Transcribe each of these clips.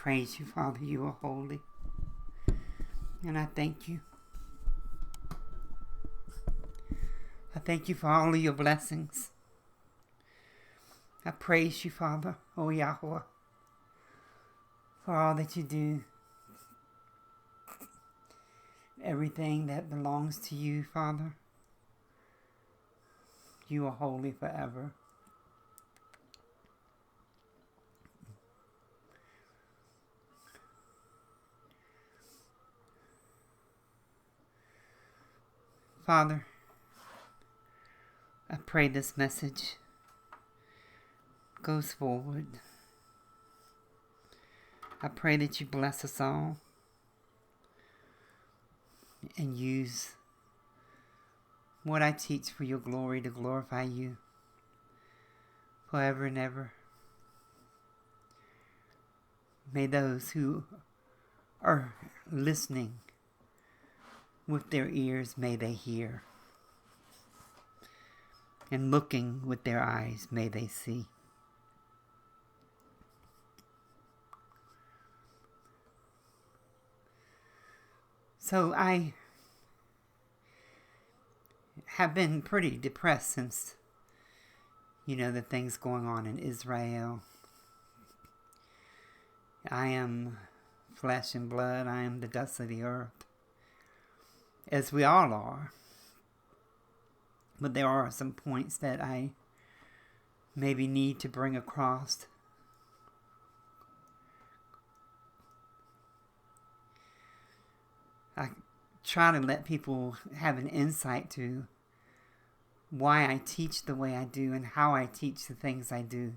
praise you, Father. You are holy. And I thank you. I thank you for all of your blessings. I praise you, Father, O Yahweh, for all that you do. Everything that belongs to you, Father. You are holy forever. Father, I pray this message goes forward. I pray that you bless us all and use what I teach for your glory to glorify you forever and ever. May those who are listening with their ears, may they hear. And looking with their eyes, may they see. So I have been pretty depressed since, the things going on in Israel. I am flesh and blood. I am the dust of the earth, as we all are. But there are some points that I maybe need to bring across. I try to let people have an insight to why I teach the way I do and how I teach the things I do.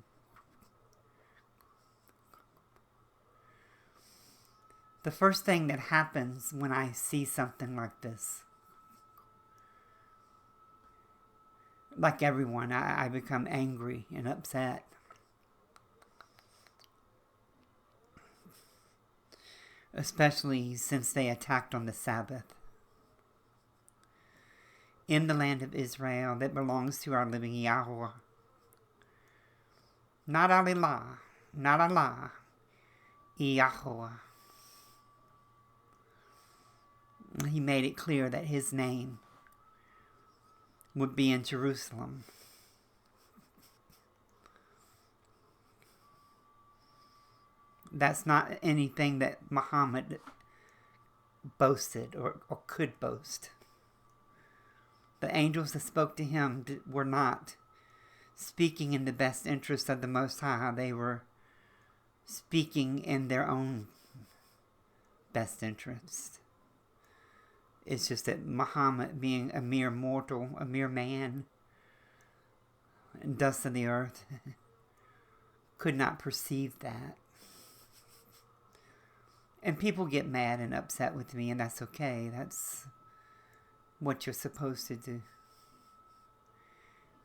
The first thing that happens when I see something like this, like everyone, I become angry and upset. Especially since they attacked on the Sabbath. In the land of Israel that belongs to our living Yahweh. Not Allah, not Allah, Yahweh. He made it clear that his name would be in Jerusalem. That's not anything that Muhammad boasted or could boast. The angels that spoke to him were not speaking in the best interest of the Most High. They were speaking in their own best interest. It's just that Muhammad, being a mere mortal, a mere man, dust of the earth, could not perceive that. And people get mad and upset with me, and that's okay. That's what you're supposed to do.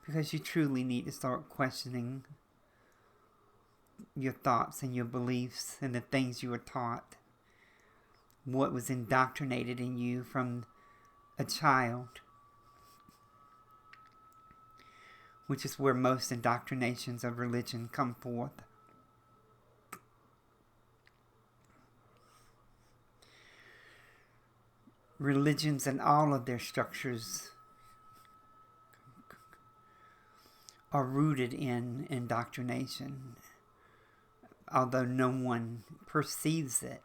Because you truly need to start questioning your thoughts and your beliefs and the things you were taught. What was indoctrinated in you from a child. Which is where most indoctrinations of religion come forth. Religions and all of their structures are rooted in indoctrination, although no one perceives it.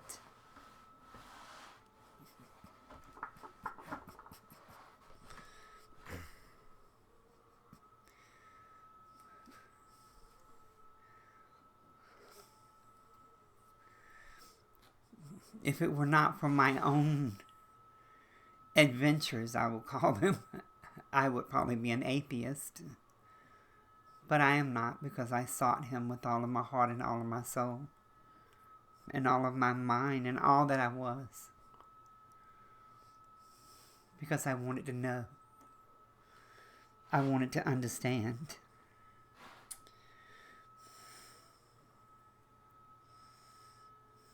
If it were not for my own adventures, I will call them, I would probably be an atheist. But I am not, because I sought him with all of my heart and all of my soul and all of my mind and all that I was. Because I wanted to know. I wanted to understand.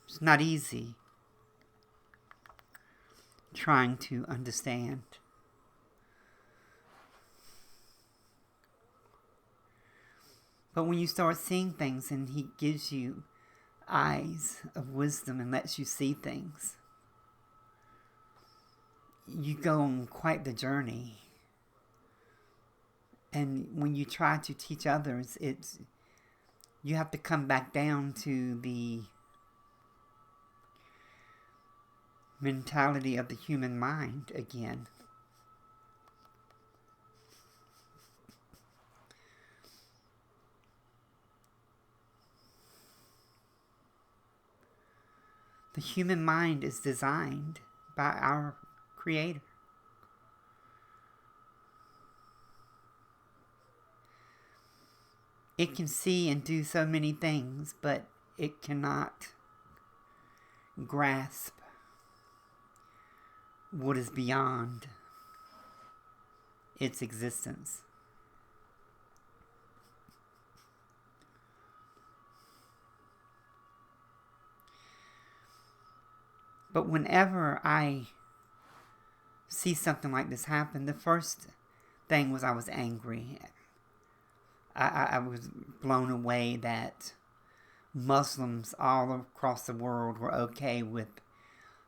It's not easy trying to understand. But when you start seeing things and he gives you eyes of wisdom and lets you see things. You go on quite the journey. And when you try to teach others, you have to come back down to the mentality of the human mind again. The human mind is designed by our Creator. It can see and do so many things, but it cannot grasp what is beyond its existence. But whenever I see something like this happen, the first thing was I was angry. I was blown away that Muslims all across the world were okay with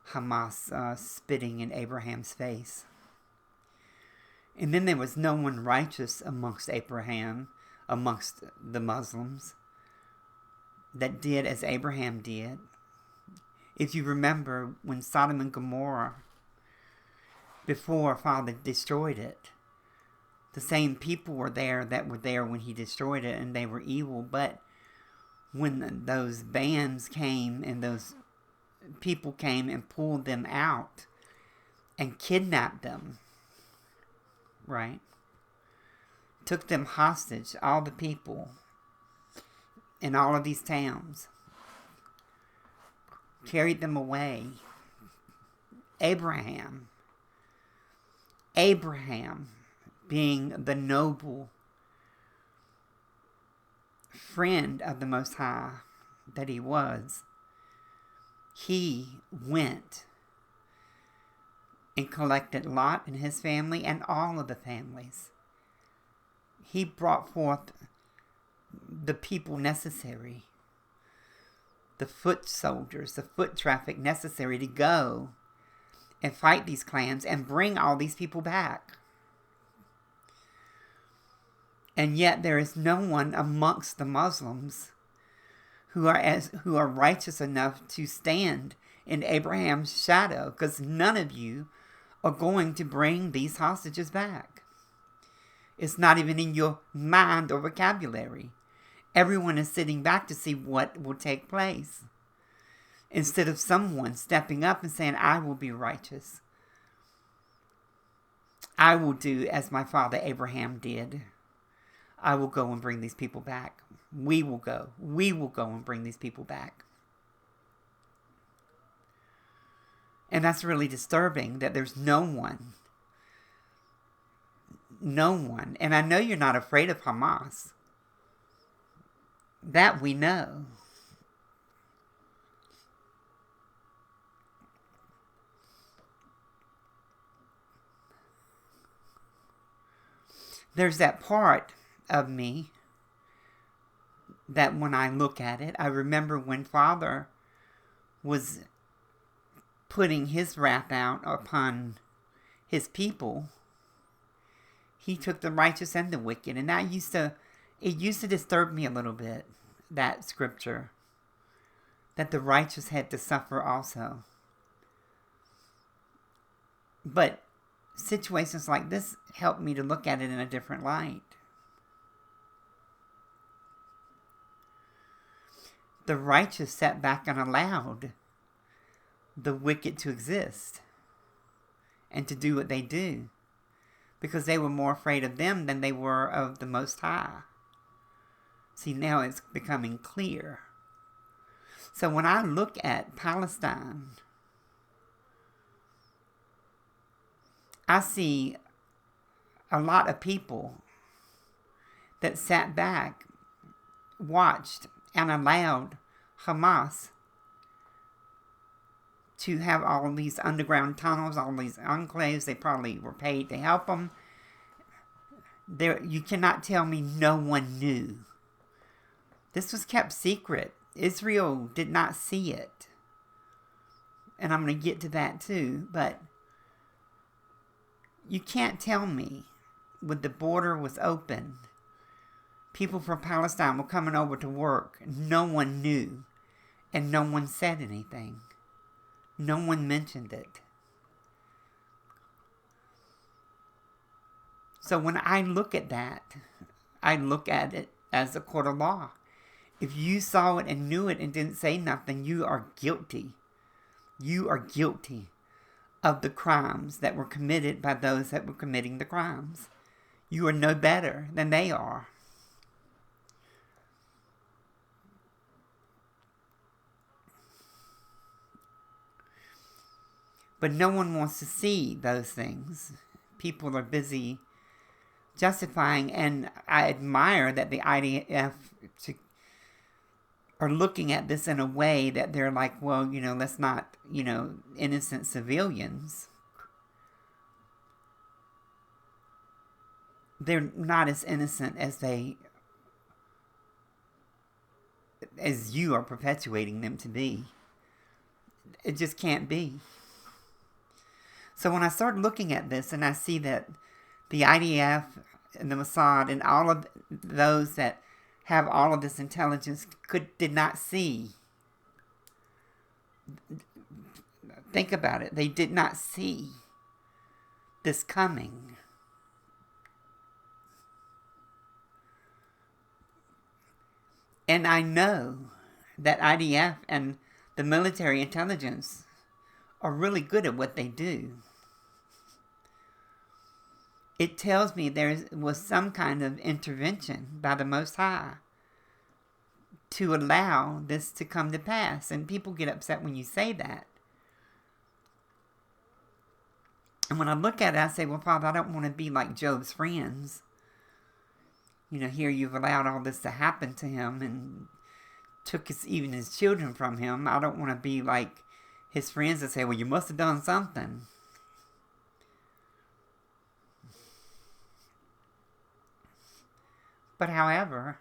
Hamas spitting in Abraham's face. And then there was no one righteous amongst the Muslims, that did as Abraham did. If you remember when Sodom and Gomorrah, before Father destroyed it, the same people were there that were there when he destroyed it, and they were evil. But when those bands came and those people came and pulled them out and kidnapped them, right? Took them hostage, all the people in all of these towns. Carried them away. Abraham being the noble friend of the Most High that he was, he went and collected Lot and his family and all of the families. He brought forth the people necessary, the foot soldiers, the foot traffic necessary to go and fight these clans and bring all these people back. And yet there is no one amongst the Muslims who are righteous enough to stand in Abraham's shadow, because none of you are going to bring these hostages back. It's not even in your mind or vocabulary. Everyone is sitting back to see what will take place, instead of someone stepping up and saying, I will be righteous. I will do as my father Abraham did. I will go and bring these people back. We will go and bring these people back. And that's really disturbing that there's no one. And I know you're not afraid of Hamas. That we know. There's that part of me that when I look at it, I remember when Father was putting his wrath out upon his people, he took the righteous and the wicked. And it used to disturb me a little bit, that scripture, that the righteous had to suffer also. But situations like this help me to look at it in a different light. The righteous sat back and allowed the wicked to exist and to do what they do, because they were more afraid of them than they were of the Most High. See, now it's becoming clear. So when I look at Palestine, I see a lot of people that sat back, watched, and allowed Hamas to have all of these underground tunnels, all these enclaves. They probably were paid to help them. You cannot tell me no one knew. This was kept secret Israel did not see it. And I'm going to get to that too. But you can't tell me when the border was open, people from Palestine were coming over to work. No one knew. And no one said anything. No one mentioned it. So when I look at that, I look at it as a court of law. If you saw it and knew it and didn't say nothing, you are guilty. You are guilty of the crimes that were committed by those that were committing the crimes. You are no better than they are. But no one wants to see those things. People are busy justifying, and I admire that the IDF are looking at this in a way that they're like, well, let's not, innocent civilians. They're not as innocent as you are perpetuating them to be. It just can't be. So when I start looking at this and I see that the IDF and the Mossad and all of those that have all of this intelligence did not see. Think about it. They did not see this coming. And I know that IDF and the military intelligence are really good at what they do. It tells me there was some kind of intervention by the Most High to allow this to come to pass. And people get upset when you say that. And when I look at it, I say, well, Father, I don't want to be like Job's friends. Here you've allowed all this to happen to him and took even his children from him. I don't want to be like his friends that say, well, you must have done something. But however,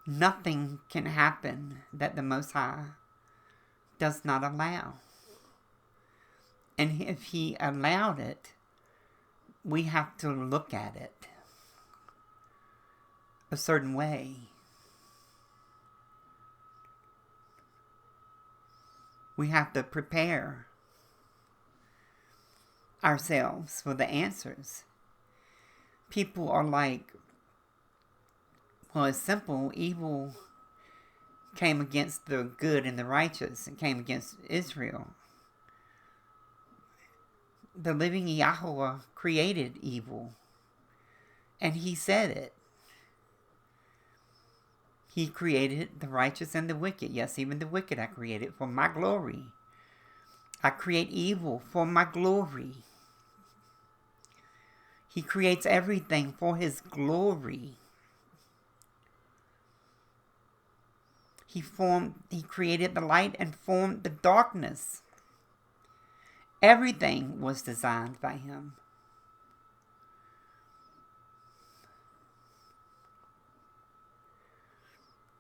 nothing can happen that the Most High does not allow. And if he allowed it, we have to look at it a certain way. We have to prepare ourselves for the answers. People are like, well, it's simple. Evil came against the good and the righteous and came against Israel. The living Yahweh created evil. And he said it. He created the righteous and the wicked. Yes, even the wicked I created for my glory. I create evil for my glory. He creates everything for his glory. He created the light and formed the darkness. Everything was designed by him.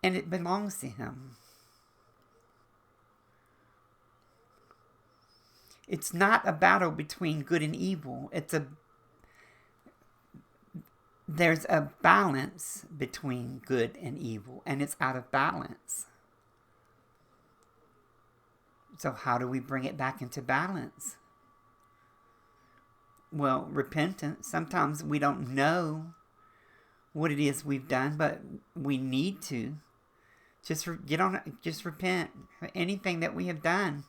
And it belongs to him. It's not a battle between good and evil. There's a balance between good and evil, and it's out of balance. So how do we bring it back into balance? Well, repentance. Sometimes we don't know what it is we've done, but we need to. Just repent for anything that we have done.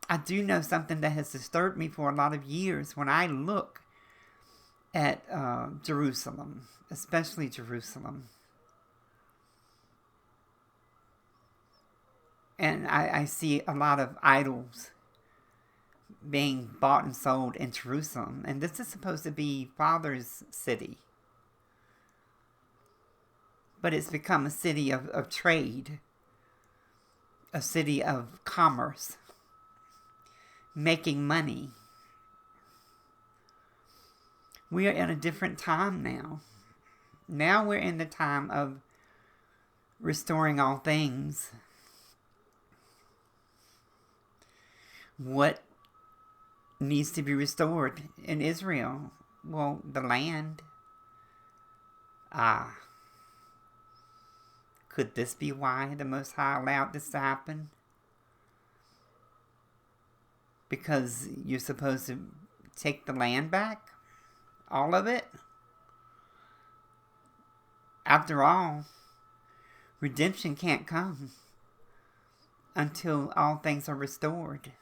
I do know something that has disturbed me for a lot of years when I look at Jerusalem, especially Jerusalem. And I see a lot of idols being bought and sold in Jerusalem. And this is supposed to be Father's city. But it's become a city of trade. A city of commerce. Making money. We are in a different time now. Now we're in the time of restoring all things. What needs to be restored in Israel? Well, the land. Could this be why the Most High allowed this to happen? Because you're supposed to take the land back? All of it? After all, redemption can't come until all things are restored.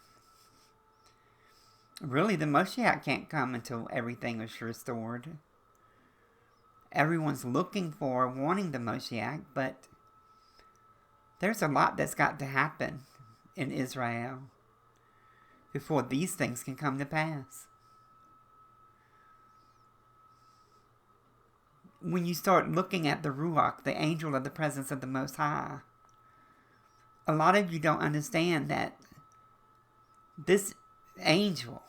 Really, the Moshiach can't come until everything is restored. Everyone's looking for, wanting the Moshiach, but there's a lot that's got to happen in Israel before these things can come to pass. When you start looking at the Ruach, the angel of the presence of the Most High, a lot of you don't understand that this angel,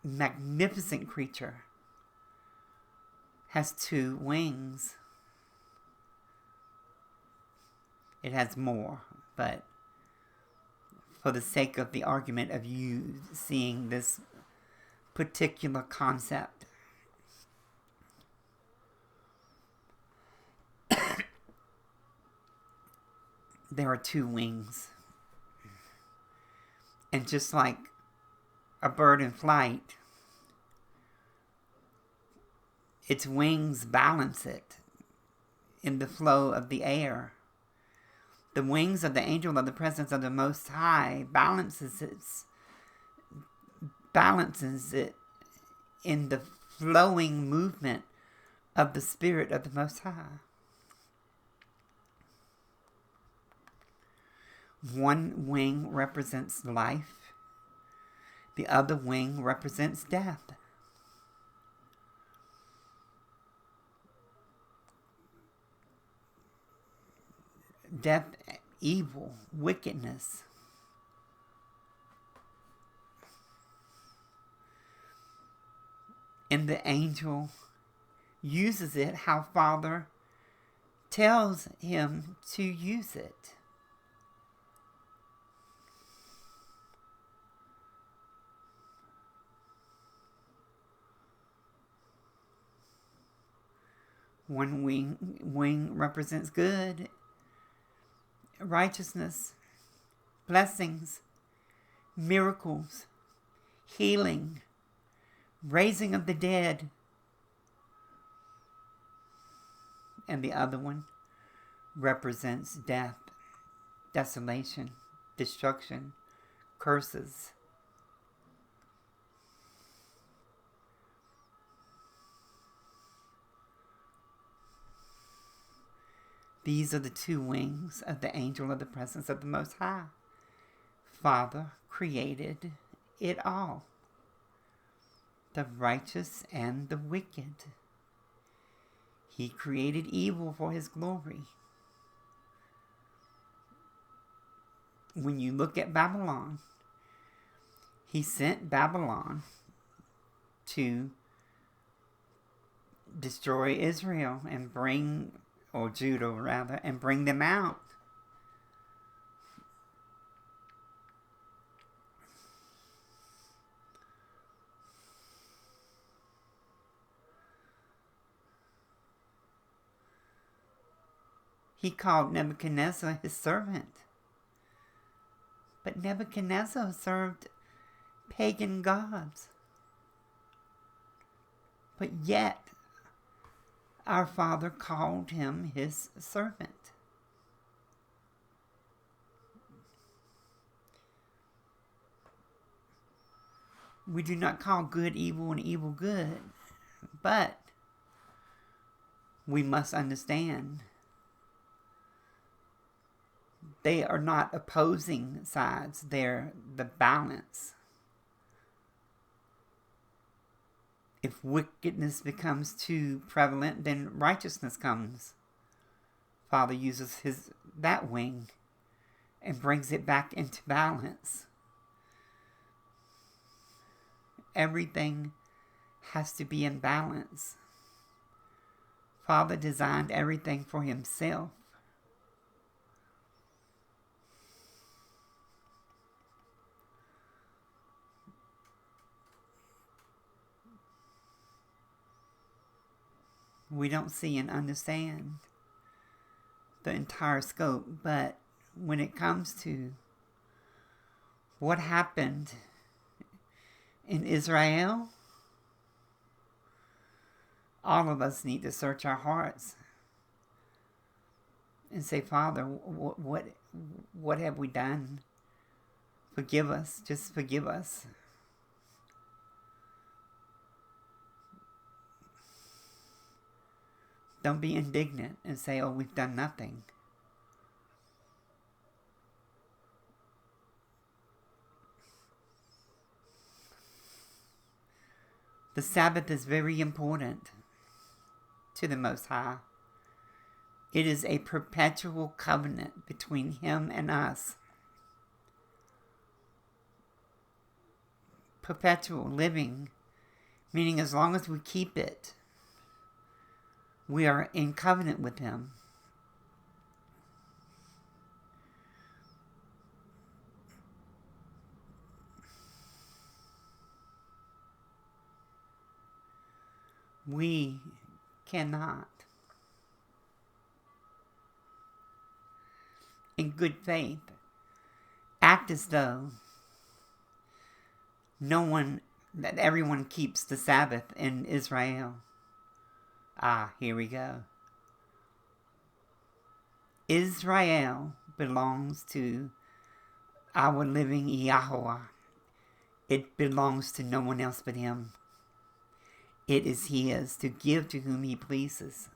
magnificent creature, has 2 wings. It has more, but for the sake of the argument of you seeing this particular concept, there are 2 wings. And just like a bird in flight, its wings balance it in the flow of the air. The wings of the angel of the presence of the Most High balances it in the flowing movement of the Spirit of the Most High. One wing represents life. The other wing represents death. Death, evil, wickedness. And the angel uses it how Father tells him to use it. One wing represents good, righteousness, blessings, miracles, healing, raising of the dead. And the other one represents death, desolation, destruction, curses. These are the 2 wings of the angel of the presence of the Most High. Father created it all, the righteous and the wicked. He created evil for his glory. When you look at Babylon, he sent Babylon to destroy Israel and bring, or Judah rather, and bring them out. He called Nebuchadnezzar his servant. But Nebuchadnezzar served pagan gods. But yet, our Father called him his servant. We do not call good evil and evil good, but we must understand they are not opposing sides, they're the balance. If wickedness becomes too prevalent, then righteousness comes. Father uses that wing and brings it back into balance. Everything has to be in balance. Father designed everything for himself. We don't see and understand the entire scope, but when it comes to what happened in Israel, all of us need to search our hearts and say, Father, what have we done? Forgive us. Just forgive us. Don't be indignant and say, oh, we've done nothing. The Sabbath is very important to the Most High. It is a perpetual covenant between Him and us. Perpetual living, meaning as long as we keep it, we are in covenant with Him. We cannot, in good faith, act as though that everyone keeps the Sabbath in Israel. Here we go. Israel belongs to our living Yahweh. It belongs to no one else but Him. It is His to give to whom He pleases.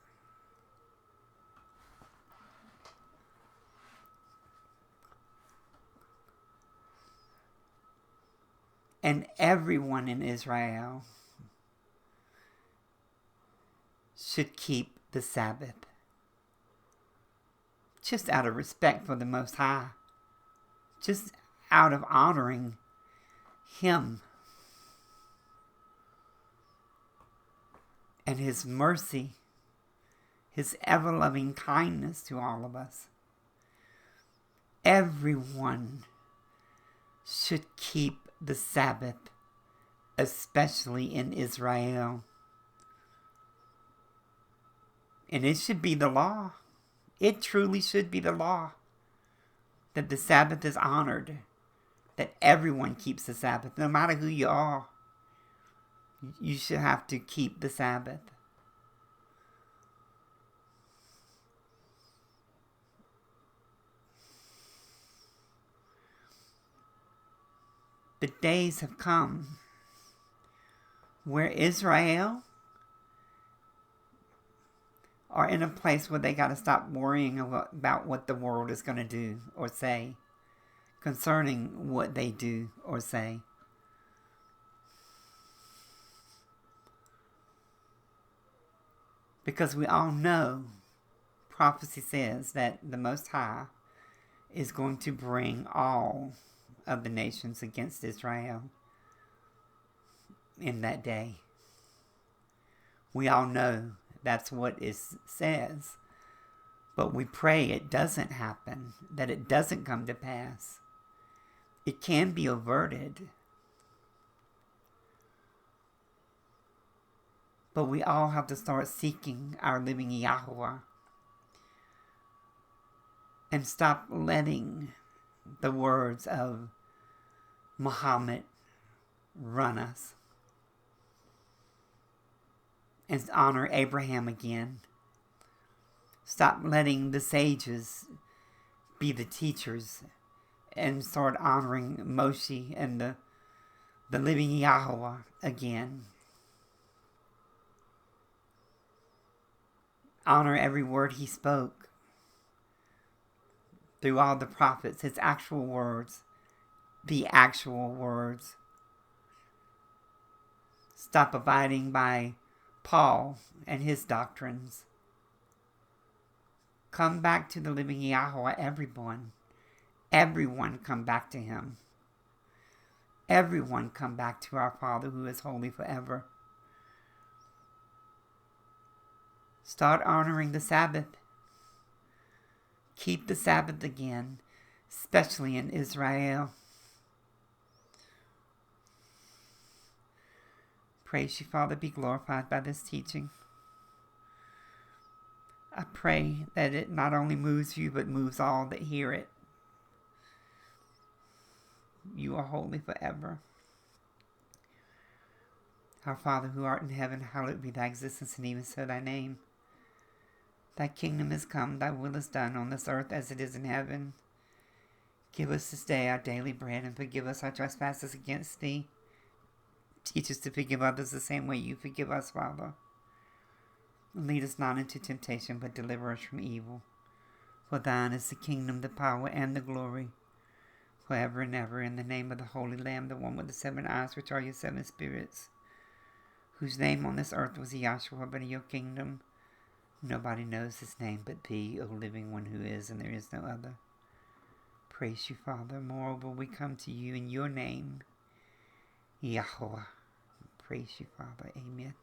And everyone in Israel should keep the Sabbath. Just out of respect for the Most High. Just out of honoring Him. And His mercy. His ever-loving kindness to all of us. Everyone should keep the Sabbath, especially in Israel. And it should be the law. It truly should be the law that the Sabbath is honored, that everyone keeps the Sabbath, no matter who you are. You should have to keep the Sabbath. The days have come where Israel are in a place where they got to stop worrying about what the world is going to do or say concerning what they do or say. Because we all know, prophecy says that the Most High is going to bring all of the nations against Israel in that day. We all know that's what it says. But we pray it doesn't happen, that it doesn't come to pass. It can be averted. But we all have to start seeking our living Yahweh. And stop letting the words of Muhammad run us. And honor Abraham again. Stop letting the sages be the teachers and start honoring Moshe and the living Yahweh again. Honor every word he spoke through all the prophets, his actual words, the actual words. Stop abiding by Paul and his doctrines. Come back to the living Yahweh, everyone. Everyone come back to Him. Everyone come back to our Father who is holy forever. Start honoring the Sabbath. Keep the Sabbath again, especially in Israel. Praise you, Father. Be glorified by this teaching. I pray that it not only moves you, but moves all that hear it. You are holy forever. Our Father who art in heaven, hallowed be thy existence, and even so thy name. Thy kingdom is come, thy will is done on this earth as it is in heaven. Give us this day our daily bread, and forgive us our trespasses against thee. Teach us to forgive others the same way you forgive us, Father. And lead us not into temptation, but deliver us from evil. For thine is the kingdom, the power, and the glory, forever and ever. In the name of the Holy Lamb, the one with the 7 eyes, which are your 7 spirits, whose name on this earth was Yahshua, but in your kingdom nobody knows his name but thee, O living one who is, and there is no other. Praise you, Father. Moreover, we come to you in your name, Yahweh. Praise you, Father. Amen.